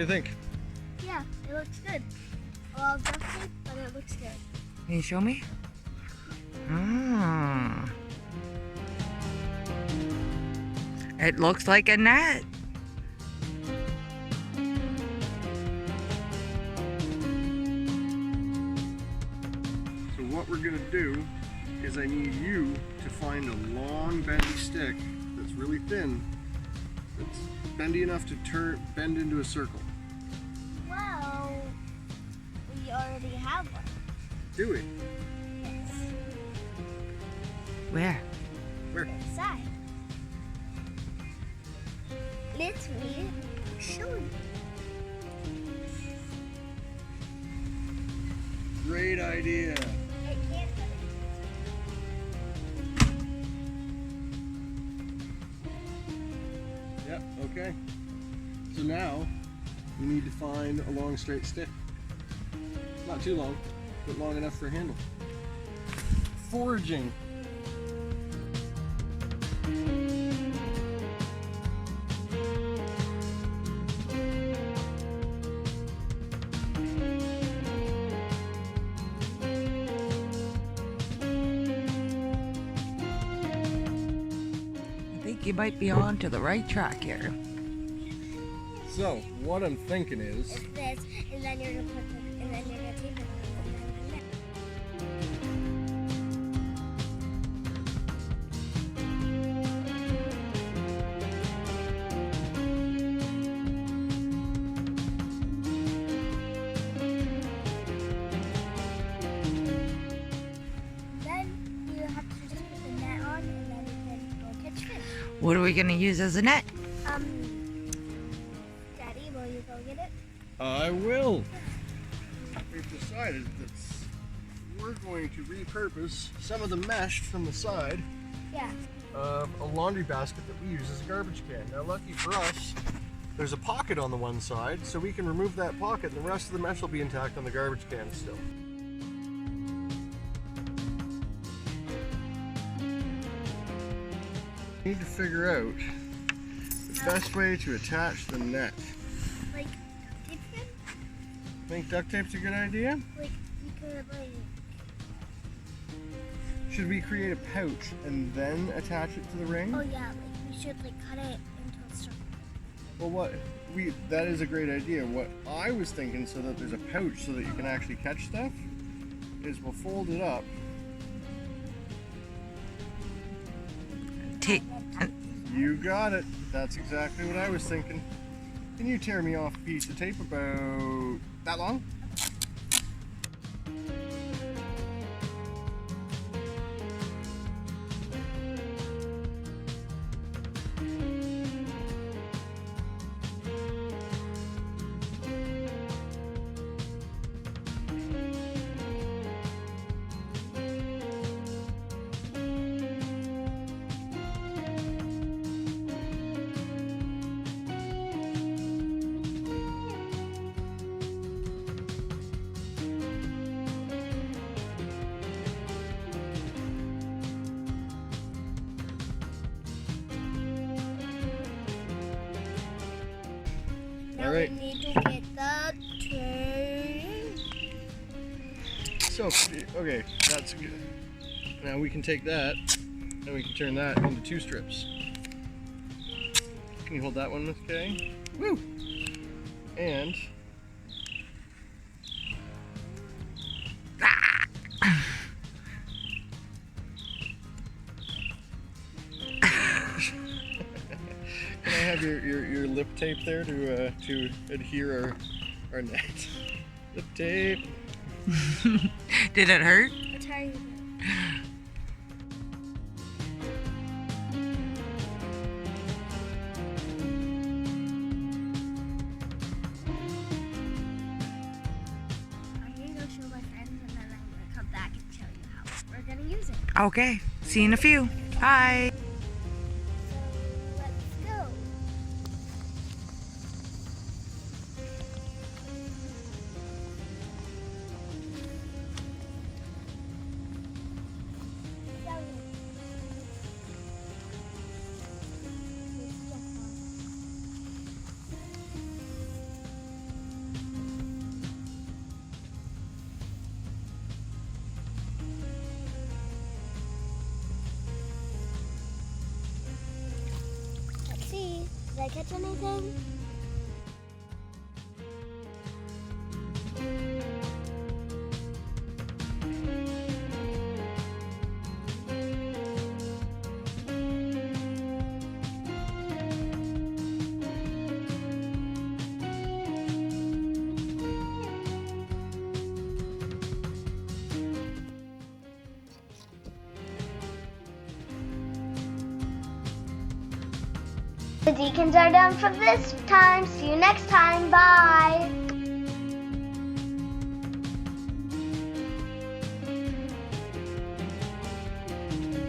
you think? Yeah, it looks good. Well, duct tape, but it looks good. Can you show me? Ah. It looks like a net. So what we're gonna do is I need you to find a long bendy stick that's really thin, that's bendy enough to bend into a circle. Well, we already have one. Do we? Yes. Where? Where? Inside. Let me show you. Great idea. It can't cut it. Yep, okay. So now we need to find a long straight stick. Not too long, but long enough for a handle. Foraging. I think you might be on to the right track here. So what I'm thinking is, It's this, and then you're gonna put the, and then you're gonna tape it on, and then you have to just put the net on, and then you can go catch fish. What are we gonna use as a net? Daddy, will you go get it? I will. We've decided that we're going to repurpose some of the mesh from the side Yeah. of a laundry basket that we use as a garbage can. Now, lucky for us, there's a pocket on the one side, so we can remove that pocket and the rest of the mesh will be intact on the garbage can still. We need to figure out the best way to attach the net. Like duct tape again? Think duct tape's a good idea? Like you could like. Should we create a pouch and then attach it to the ring? Oh yeah, like we should like cut it into a circle. Well, that is a great idea. What I was thinking, so that there's a pouch so that you can actually catch stuff, is we'll fold it up. Tape. You got it. That's exactly what I was thinking. Can you tear me off a piece of tape about that long? Now All right. we need to get the tape. So, okay, that's good. Now we can take that and we can turn that into 2 strips. Can you hold that one, okay? Woo! And can I have your lip tape there to adhere our net? Lip tape. Did it hurt? A tiny bit. I'm gonna go show my friends, and then I'm gonna come back and show you how we're gonna use it. Okay. See you in a few. Bye. So let's go. I catch anything? The Deacons are done for this time. See you next time. Bye.